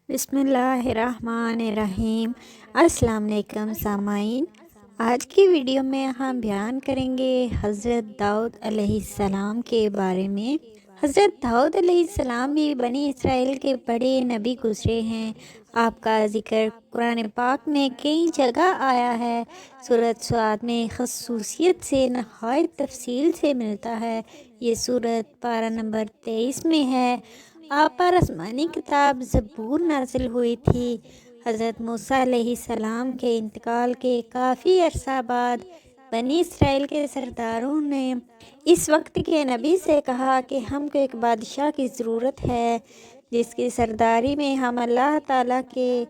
بسم اللہ الرحمن الرحیم۔ السلام علیکم سامعین، آج کی ویڈیو میں ہم بیان کریں گے حضرت داؤد علیہ السلام کے بارے میں۔ حضرت داؤد علیہ السلام بھی بنی اسرائیل کے بڑے نبی گزرے ہیں۔ آپ کا ذکر قرآن پاک میں کئی جگہ آیا ہے۔ سورۃ صاد میں خصوصیت سے نہایت تفصیل سے ملتا ہے۔ یہ سورت پارہ نمبر 23 میں ہے۔ آپ پر آسمانی کتاب زبور نازل ہوئی تھی۔ حضرت موسیٰ علیہ السلام کے انتقال کے کافی عرصہ بعد بنی اسرائیل کے سرداروں نے اس وقت کے نبی سے کہا کہ ہم کو ایک بادشاہ کی ضرورت ہے جس کی سرداری میں ہم اللہ تعالیٰ کے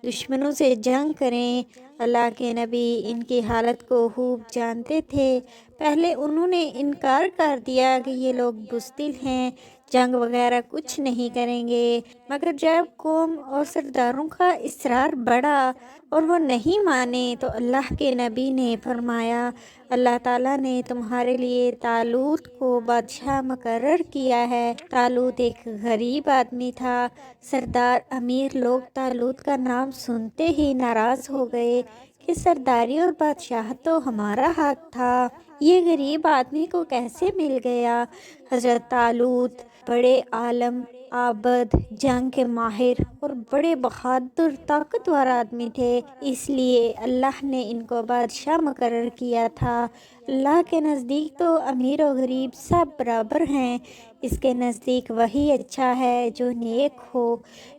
دشمنوں سے جنگ کریں۔ اللہ کے نبی ان کی حالت کو خوب جانتے تھے۔ پہلے انہوں نے انکار کر دیا کہ یہ لوگ بزدل ہیں، جنگ وغیرہ کچھ نہیں کریں گے، مگر جب قوم اور سرداروں کا اصرار بڑھا اور وہ نہیں مانے تو اللہ کے نبی نے فرمایا، اللہ تعالیٰ نے تمہارے لیے طالوت کو بادشاہ مقرر کیا ہے۔ طالوت ایک غریب آدمی تھا۔ سردار امیر لوگ طالوت کا نام سنتے ہی ناراض ہو گئے کہ سرداری اور بادشاہت تو ہمارا حق تھا، یہ غریب آدمی کو کیسے مل گیا؟ حضرت طالوت بڑے عالم، عابد، جنگ کے ماہر اور بڑے بہادر طاقتور آدمی تھے، اس لیے اللہ نے ان کو بادشاہ مقرر کیا تھا۔ اللہ کے نزدیک تو امیر و غریب سب برابر ہیں۔ اس کے نزدیک وہی اچھا ہے جو نیک ہو۔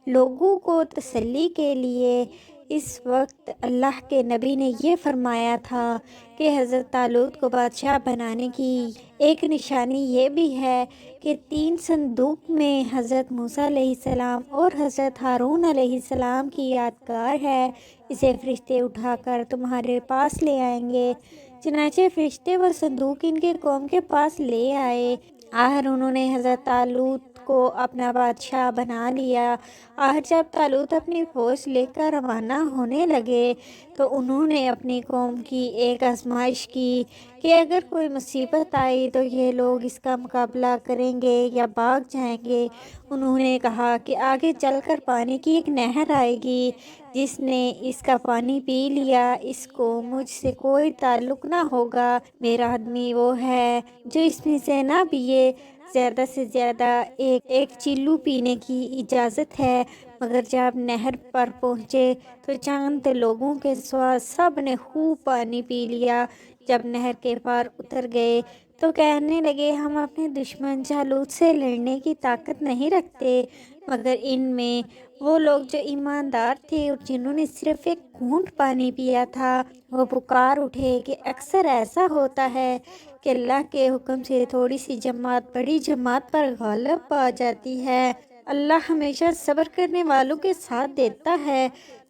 لوگوں کو تسلی کے لیے اس وقت اللہ کے نبی نے یہ فرمایا تھا کہ حضرت طالوت کو بادشاہ بنانے کی ایک نشانی یہ بھی ہے کہ 3 صندوق میں حضرت موسیٰ علیہ السلام اور حضرت ہارون علیہ السلام کی یادگار ہے، اسے فرشتے اٹھا کر تمہارے پاس لے آئیں گے۔ چنانچہ فرشتے وہ صندوق ان کے قوم کے پاس لے آئے۔ آخر انہوں نے حضرت طالوت کو اپنا بادشاہ بنا لیا۔ آخر جب طالوت اپنی فوج لے کر روانہ ہونے لگے تو انہوں نے اپنی قوم کی ایک آزمائش کی کہ اگر کوئی مصیبت آئی تو یہ لوگ اس کا مقابلہ کریں گے یا بھاگ جائیں گے۔ انہوں نے کہا کہ آگے چل کر پانی کی ایک نہر آئے گی، جس نے اس کا پانی پی لیا اس کو مجھ سے کوئی تعلق نہ ہوگا۔ میرا آدمی وہ ہے جو اس میں سے نہ پیے، زیادہ سے زیادہ ایک چلو پینے کی اجازت ہے۔ مگر جب نہر پر پہنچے تو چند لوگوں کے سوا سب نے خوب پانی پی لیا۔ جب نہر کے پار اتر گئے تو کہنے لگے، ہم اپنے دشمن جالوت سے لڑنے کی طاقت نہیں رکھتے، مگر ان میں وہ لوگ جو ایماندار تھے اور جنہوں نے صرف ایک گھونٹ پانی پیا تھا، وہ پکار اٹھے کہ اکثر ایسا ہوتا ہے کہ اللہ کے حکم سے تھوڑی سی جماعت بڑی جماعت پر غالب آ جاتی ہے۔ اللہ ہمیشہ صبر کرنے والوں کے ساتھ دیتا ہے۔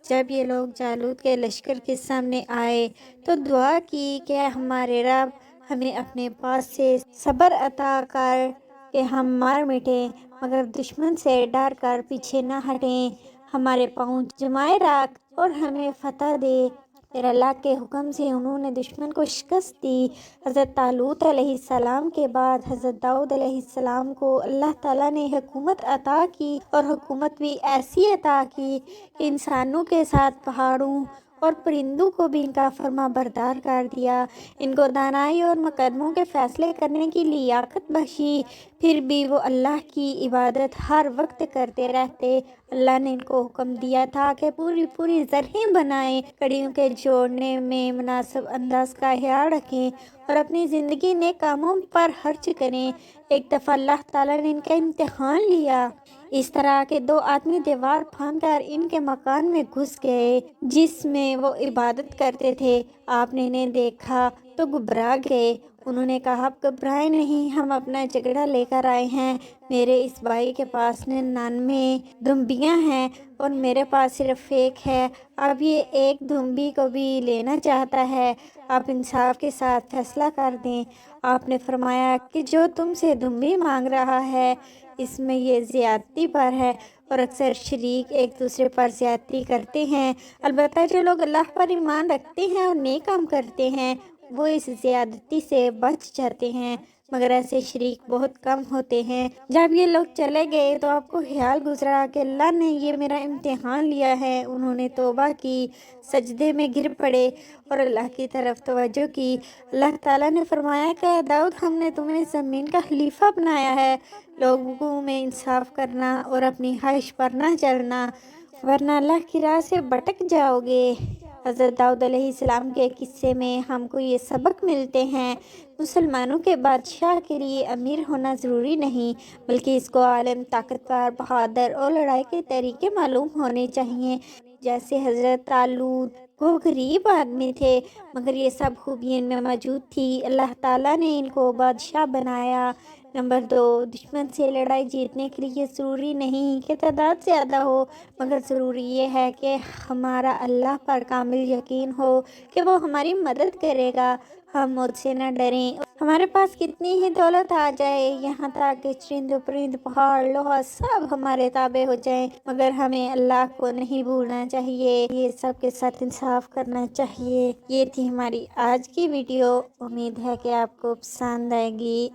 جب یہ لوگ جالوت کے لشکر کے سامنے آئے تو دعا کی کہ ہمارے رب ہمیں اپنے پاس سے صبر عطا کر کہ ہم مار مٹیں، مگر دشمن سے ڈر کر پیچھے نہ ہٹیں، ہمارے پاؤں جمائے رکھ اور ہمیں فتح دے۔ پھر اللہ کے حکم سے انہوں نے دشمن کو شکست دی۔ حضرت طالوت علیہ السلام کے بعد حضرت داؤد علیہ السلام کو اللہ تعالیٰ نے حکومت عطا کی، اور حکومت بھی ایسی عطا کی کہ انسانوں کے ساتھ پہاڑوں اور پرندوں کو بھی ان کا فرما بردار کر دیا۔ ان کو دانائی اور مقدموں کے فیصلے کرنے کی لیاقت بخشی، پھر بھی وہ اللہ کی عبادت ہر وقت کرتے رہتے۔ اللہ نے ان کو حکم دیا تھا کہ پوری زرہیں بنائیں، کڑیوں کے جوڑنے میں مناسب انداز کا خیال رکھیں اور اپنی زندگی نیک کاموں پر خرچ کریں۔ ایک دفعہ اللہ تعالیٰ نے ان کا امتحان لیا، اس طرح کہ 2 آدمی دیوار پھاند کر ان کے مکان میں گھس گئے جس میں وہ عبادت کرتے تھے۔ آپ نے انہیں دیکھا تو گھبرا گئے۔ انہوں نے کہا، آپ گھبرائیں نہیں، ہم اپنا جھگڑا لے کر آئے ہیں۔ میرے اس بھائی کے پاس 99 دمبیاں ہیں اور میرے پاس صرف ایک ہے، اب یہ ایک دمبی کو بھی لینا چاہتا ہے۔ آپ انصاف کے ساتھ فیصلہ کر دیں۔ آپ نے فرمایا کہ جو تم سے دمبی مانگ رہا ہے اس میں یہ زیادتی پر ہے، اور اکثر شریک ایک دوسرے پر زیادتی کرتے ہیں، البتہ جو لوگ اللہ پر ایمان رکھتے ہیں اور نیک کام کرتے ہیں وہ اس زیادتی سے بچ جاتے ہیں۔ مگر ایسے شریک بہت کم ہوتے ہیں۔ جب یہ لوگ چلے گئے تو آپ کو خیال گزرا کہ اللہ نے یہ میرا امتحان لیا ہے۔ انہوں نے توبہ کی، سجدے میں گر پڑے اور اللہ کی طرف توجہ کی۔ اللہ تعالیٰ نے فرمایا کہ داؤد، ہم نے تمہیں زمین کا خلیفہ بنایا ہے، لوگوں میں انصاف کرنا اور اپنی خواہش پر نہ چلنا، ورنہ اللہ کی راہ سے بھٹک جاؤ گے۔ حضرت داؤد علیہ السلام کے قصے میں ہم کو یہ سبق ملتے ہیں، مسلمانوں کے بادشاہ کے لیے امیر ہونا ضروری نہیں، بلکہ اس کو عالم، طاقتور، بہادر اور لڑائی کے طریقے معلوم ہونے چاہیے۔ جیسے حضرت طالوت، وہ غریب آدمی تھے مگر یہ سب خوبی ان میں موجود تھی، اللہ تعالیٰ نے ان کو بادشاہ بنایا۔ نمبر 2، دشمن سے لڑائی جیتنے کے لیے ضروری نہیں کہ تعداد زیادہ ہو، مگر ضروری یہ ہے کہ ہمارا اللہ پر کامل یقین ہو کہ وہ ہماری مدد کرے گا۔ ہم موت سے نہ ڈریں، ہمارے پاس کتنی ہی دولت آ جائے، یہاں تک کہ چرند و پرند، پہاڑ، لوہا سب ہمارے تابع ہو جائیں، مگر ہمیں اللہ کو نہیں بھولنا چاہیے، یہ سب کے ساتھ انصاف کرنا چاہیے۔ یہ تھی ہماری آج کی ویڈیو، امید ہے کہ آپ کو پسند آئے گی۔